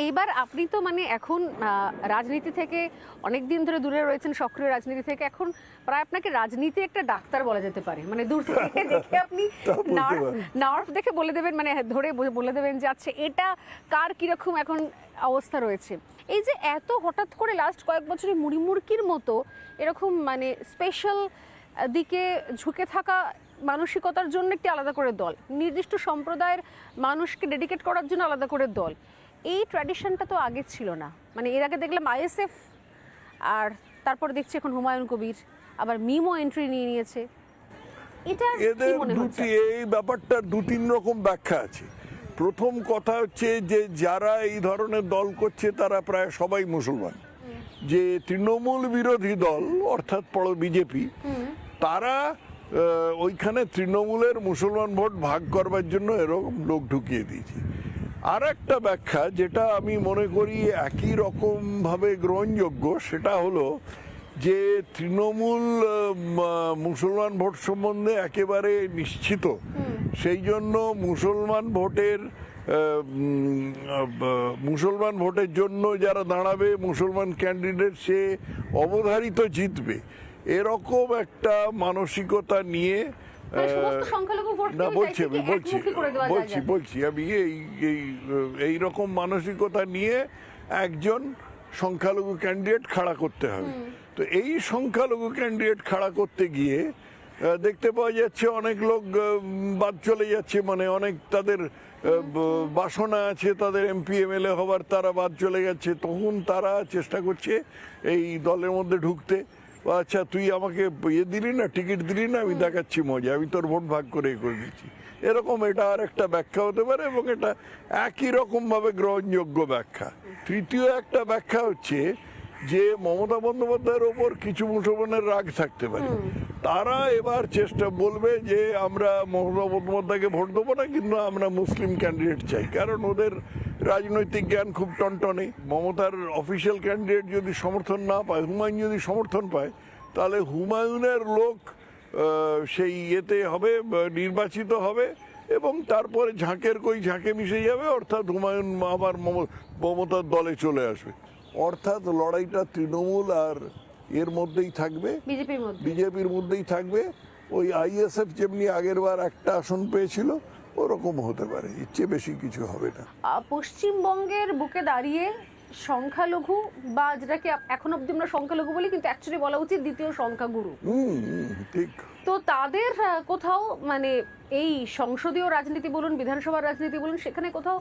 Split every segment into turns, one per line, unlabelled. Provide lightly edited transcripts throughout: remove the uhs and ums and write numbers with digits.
এইবার আপনি তো মানে এখন রাজনীতি থেকে অনেক দিন ধরে দূরে রয়েছেন, সক্রিয় রাজনীতি থেকে। এখন প্রায় আপনাকে রাজনীতি একটা ডাক্তার বলা যেতে পারে। মানে দূর থেকে দেখে আপনি নার্ভ দেখে বলে দেবেন, মানে ধরে বলে দেবেন যে আচ্ছা এটা কার কিরকম এখন অবস্থা রয়েছে। এই যে এত হঠাৎ করে লাস্ট কয়েক বছরে মুড়িমুড়কির মতো এরকম মানে স্পেশাল দিকে ঝুঁকে থাকা মানসিকতার জন্য একটি আলাদা করে দল, নির্দিষ্ট সম্প্রদায়ের মানুষকে ডেডিকেট করার জন্য আলাদা করে দল, এই ট্র্যাডিশনটা তো আগে ছিল না। মানে এর আগে দেখলাম আইএসএফ, আর তারপর দেখছি এখন হুমায়ুন কবির, আবার মিমও এন্ট্রি নিয়ে নিয়েছে। এটা কি মনে হচ্ছে?
এই ব্যাপারটার দু তিন রকম ব্যাখ্যা আছে। প্রথম কথা হচ্ছে যে যারা এই ধরনের দল করছে তারা প্রায় সবাই মুসলমান। যে তৃণমূল বিরোধী দল অর্থাৎ বিজেপি, তারা ওইখানে তৃণমূলের মুসলমান ভোট ভাগ করবার জন্য এরকম লোক ঢুকিয়ে দিয়েছে। আর একটা ব্যাখ্যা যেটা আমি মনে করি একই রকমভাবে গ্রহণযোগ্য, সেটা হলো যে তৃণমূল মুসলমান ভোট সম্বন্ধে একেবারে নিশ্চিত, সেই জন্য মুসলমান ভোটের জন্য যারা দাঁড়াবে, মুসলমান ক্যান্ডিডেট সে অবধারিত জিতবে, এরকম একটা মানসিকতা নিয়ে আমি এইরকম মানসিকতা নিয়ে একজন সংখ্যালঘু ক্যান্ডিডেট খাড়া করতে হবে। তো এই সংখ্যালঘু ক্যান্ডিডেট খাড়া করতে গিয়ে দেখতে পাওয়া যাচ্ছে অনেক লোক বাদ চলে যাচ্ছে, মানে অনেক তাদের বাসনা আছে, তাদের এমপি এমএলএ হবার, তারা বাদ চলে গেছে। তখন তারা চেষ্টা করছে এই দলের মধ্যে ঢুকতে। আচ্ছা তুই আমাকে দিলি না, টিকিট দিলি না, আমি দেখাচ্ছি মজা, আমি তোর ভোট ভাগ করে দিচ্ছি। এরকম এটা আর একটা ব্যাখ্যা হতে পারে, এবং এটা একই রকমভাবে গ্রহণযোগ্য ব্যাখ্যা। তৃতীয় একটা ব্যাখ্যা হচ্ছে যে মমতা বন্দ্যোপাধ্যায়ের ওপর কিছু মুসলমানের রাগ থাকতে পারে। তারা এবার বলবে যে আমরা মমতা বন্দ্যোপাধ্যায়কে ভোট দেবো না, কিন্তু আমরা মুসলিম ক্যান্ডিডেট চাই, কারণ ওদের রাজনৈতিক জ্ঞান খুব টনটনে। মমতার অফিসিয়াল ক্যান্ডিডেট যদি সমর্থন না পায়, হুমায়ুন যদি সমর্থন পায়, তাহলে হুমায়ুনের লোক সেই ইয়েতে হবে, নির্বাচিত হবে, এবং তারপরে ঝাঁকের কই ঝাঁকে মিশে যাবে, অর্থাৎ হুমায়ুন আবার মমতার দলে চলে আসবে। অর্থাৎ লড়াইটা তৃণমূল আর এর মধ্যেই থাকবে, বিজেপির মধ্যেই থাকবে। ওই আইএসএফ যেমনি আগের বার একটা আসন পেয়েছিল, ওরকম হতে পারে, এর চেয়ে বেশি কিছু হবে না।
পশ্চিমবঙ্গের বুকে দাঁড়িয়ে সংখ্যালঘু, বা যেটাকে এখন অব্দি আমরা সংখ্যালঘু বলি, কিন্তু অ্যাকচুয়ালি বলা উচিত দ্বিতীয় সংখ্যাগুরু,
ঠিক।
তো তাদের কোথাও মানে এই সংসদীয় রাজনীতি বলুন, বিধানসভার রাজনীতি বলুন, সেখানে কোথাও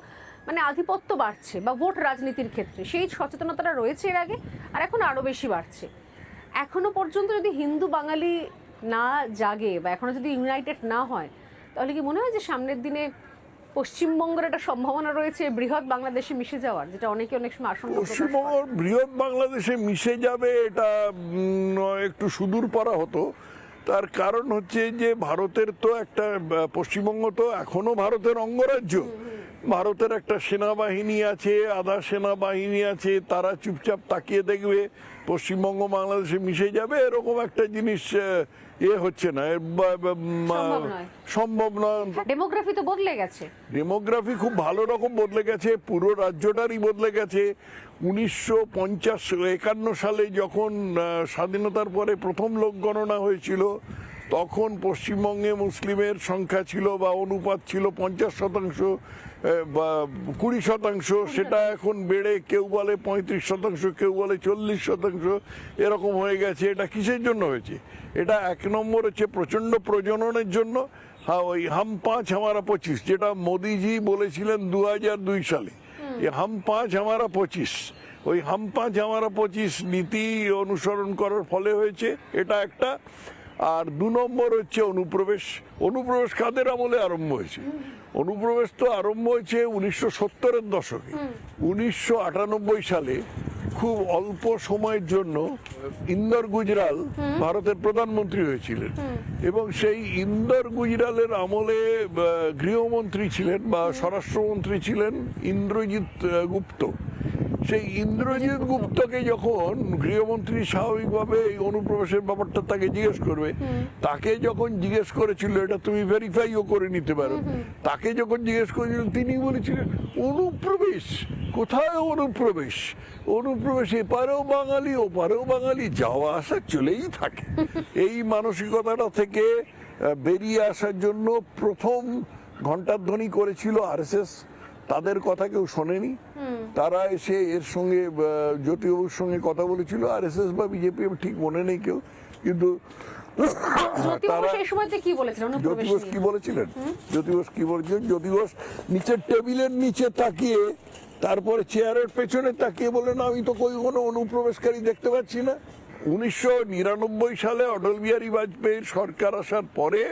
মানে আধিপত্য বাড়ছে, বা ভোট রাজনীতির ক্ষেত্রে সেই সচেতনতাটা রয়েছে এর আগে, আর এখন আরো বেশি বাড়ছে। এখনো পর্যন্ত যদি হিন্দু বাঙালি না জাগে, বা এখনো যদি ইউনাইটেড না হয়, তাহলে কি মনে হয় যে সামনের দিনে পশ্চিমবঙ্গের একটা সম্ভাবনা রয়েছে বৃহৎ বাংলাদেশে মিশে যাওয়ার, যেটা অনেকে অনেক সময় আশঙ্কা?
পশ্চিমবঙ্গ বৃহৎ বাংলাদেশে মিশে যাবে এটা একটু সুদূর পরা হতো। তার কারণ হচ্ছে যে ভারতের তো একটা, পশ্চিমবঙ্গ তো এখনো ভারতের অঙ্গরাজ্য। ভারতের একটা সেনাবাহিনী আছে, আধা সেনাবাহিনী আছে, তারা চুপচাপ তাকিয়ে দেখবে পশ্চিমবঙ্গ বাংলাদেশে মিশে যাবে, এরকম একটা জিনিস হচ্ছে না, সম্ভব নয়।
ডেমোগ্রাফি তো বদলে গেছে,
ডেমোগ্রাফি খুব ভালো রকম বদলে গেছে, পুরো রাজ্যটারই বদলে গেছে। 1951 সালে যখন স্বাধীনতার পরে প্রথম লোক গণনা হয়েছিল, তখন পশ্চিমবঙ্গে মুসলিমের সংখ্যা ছিল বা অনুপাত ছিল 50% বা 20%, সেটা এখন বেড়ে কেউ বলে 35%, কেউ বলে 40%, এরকম হয়ে গেছে। এটা কিসের জন্য হয়েছে? এটা এক নম্বর হচ্ছে প্রচণ্ড প্রজননের জন্য। হ্যাঁ, ওই হাম 5 হামারা 25, যেটা মোদিজি বলেছিলেন 2002 সালে, হাম 5 হামারা 25, ওই হাম 5 হামারা 25 নীতি অনুসরণ করার ফলে হয়েছে, এটা একটা। আর দু নম্বর হচ্ছে অনুপ্রবেশ। অনুপ্রবেশ কাদের আমলে আরম্ভ হয়েছে? অনুপ্রবেশ তো আরম্ভ হয়েছে 1970-এর দশকে। 1998 সালে খুব অল্প সময়ের জন্য ইন্দর গুজরাল ভারতের প্রধানমন্ত্রী হয়েছিলেন, এবং সেই ইন্দর গুজরালের আমলে গৃহমন্ত্রী ছিলেন বা স্বরাষ্ট্রমন্ত্রী ছিলেন ইন্দ্রজিৎ গুপ্ত। সেই ইন্দ্রজিৎ গুপ্তকে যখন গৃহমন্ত্রী স্বাভাবিকভাবে এই অনুপ্রবেশের ব্যাপারটা তাকে জিজ্ঞেস করবে, তাকে যখন জিজ্ঞেস করেছিল, এটা তুমি ভেরিফাইও করে নিতে পারো, তাকে যখন জিজ্ঞেস করেছিল তিনি বলেছিলেন অনুপ্রবেশ কোথায় অনুপ্রবেশ? অনুপ্রবেশ এপারেও বাঙালি ওপারেও বাঙালি, যাওয়া আসা চলেই থাকে। এই মানসিকতাটা থেকে বেরিয়ে আসার জন্য প্রথম ঘণ্টাধ্বনি করেছিল আরএসএস। তাদের কথা কেউ শোনেনি। তারা এসে এর সঙ্গে জ্যোতিবাবুর সঙ্গে কথা বলেছিল, আরএসএস বা বিজেপি ঠিক মনে নেই কেউ, কিন্তু
জ্যোতিবাবু সেই সময়তে কি বলেছিলেন অনুপ্রবেশ
জ্যোতি বোস
নিয়ে?
কি বলেছিলেন? জ্যোতি বোস কি বলেছিলেন? জ্যোতি বোস নিচের টেবিলের নিচে তাকিয়ে, তারপরে চেয়ারের পেছনে তাকিয়ে বললেন, আমি তো কোনো অনুপ্রবেশকারী দেখতে পাচ্ছি না। 1999 সালে অটল বিহারী বাজপেয়ীর সরকার আসার পরে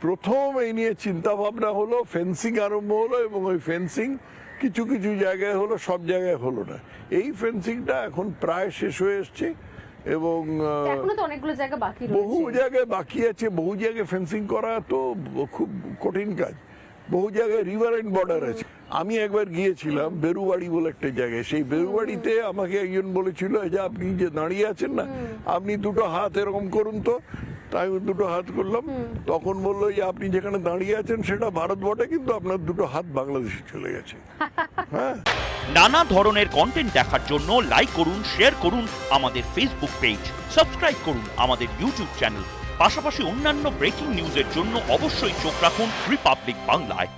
প্রথম এই নিয়ে চিন্তা ভাবনা হলো, ফেন্সিং আরম্ভ হলো, এবং ওই ফেন্সিং কিছু কিছু জায়গায় হলো, সব জায়গায় হলো না। এই ফেন্সিংটা এখন প্রায় শেষ হয়ে এসছে, এবং
এখনো তো অনেকগুলো জায়গা বাকি
বহু
রয়েছে।
জায়গায় বাকি আছে। বহু জায়গায় ফেন্সিং করা তো খুব কঠিন কাজ। বহু জায়গায় রিভার এন্ড বর্ডার আছে। আমি একবার গিয়েছিলাম বেরুবাড়ি বলে একটা জায়গায়। সেই বেরুবাড়িতে আমাকে একজন বলেছিল যে আপনি যে দাঁড়িয়ে আছেন না, আপনি দুটো হাত এরকম করুন তো। তাই আমি দুটো হাত করলাম। তখন বললো যে আপনি যেখানে দাঁড়িয়ে আছেন সেটা ভারত বটে, কিন্তু আপনার দুটো হাত বাংলাদেশে চলে গেছে। হ্যাঁ,
নানা ধরনের কন্টেন্ট দেখার জন্য লাইক করুন, শেয়ার করুন আমাদের ফেসবুক পেজ, সাবস্ক্রাইব করুন আমাদের ইউটিউব চ্যানেল। পাশাপাশি অন্যান্য ব্রেকিং নিউজের জন্য অবশ্যই চোখ রাখুন রিপাবলিক বাংলায়।